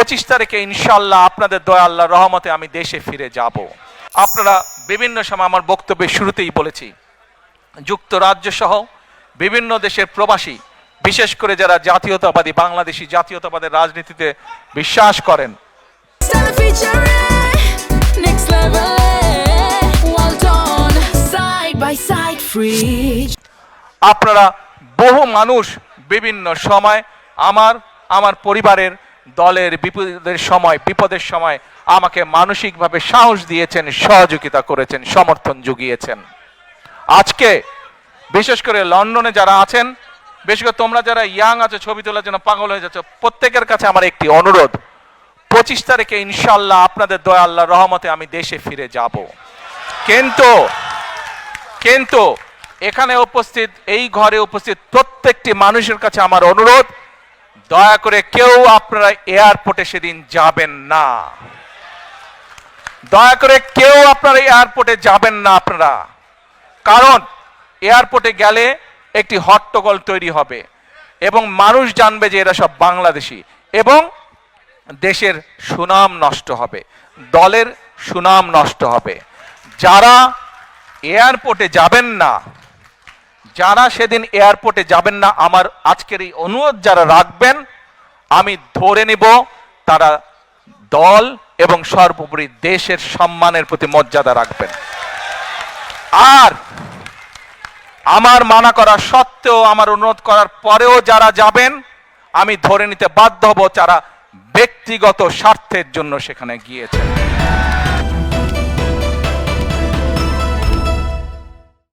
25 তারিখে ইনশাআল্লাহ আপনাদের দয়া আল্লাহর রহমতে আমি দেশে ফিরে যাব। আপনারা বিভিন্ন সময় আমার বক্তব্যের শুরুতেই বলেছি, যুক্তরাজ্য সহ বিভিন্ন দেশের প্রবাসী, বিশেষ করে যারা জাতীয়তাবাদী বাংলাদেশি জাতীয়তাবাদের রাজনীতিতে বিশ্বাস করেন, আপনারা বহু মানুষ বিভিন্ন সময় আমার পরিবারের দলের বিপদের সময় আমাকে মানসিকভাবে সাহস দিয়েছেন, সহযোগিতা করেছেন, সমর্থন জুগিয়েছেন। আজকে বিশেষ করে লন্ডনে যারা আছেন, বিশেষ করে তোমরা যারা ইয়াং আছো, ছবি তোলার জন্য পাগল হয়ে যাচ্ছ, প্রত্যেকের কাছে আমার একটি অনুরোধ, 25 তারিখে ইনশাআল্লাহ আপনাদের দয়া আল্লাহর রহমতে আমি দেশে ফিরে যাব। কিন্তু এখানে উপস্থিত, এই ঘরে উপস্থিত প্রত্যেকটি মানুষের কাছে আমার অনুরোধ, দয়া করে কেউ আপনারা এয়ারপোর্টে সেদিন যাবেন না। দয়া করে কেউ আপনারা এয়ারপোর্টে যাবেন না আপনারা, কারণ এয়ারপোর্টে গেলে একটি হট্টগোল তৈরি হবে এবং মানুষ জানবে যে এরা সব বাংলাদেশি, এবং দেশের সুনাম নষ্ট হবে, দলের সুনাম নষ্ট হবে। যারা এয়ারপোর্টে যাবেন না, যারা সেদিন এয়ারপোর্টে যাবেন না, আমার আজকের এই অনুরোধ যারা রাখবেন, আমি ধরে নিব তারা দল এবং সর্বোপরি দেশের সম্মানের প্রতি মর্যাদা রাখবেন। আর আমার মানা করা সত্ত্বেও, আমার অনুরোধ করার পরেও যারা যাবেন, আমি ধরে নিতে বাধ্য হব যারা ব্যক্তিগত স্বার্থের জন্য সেখানে গিয়েছেন।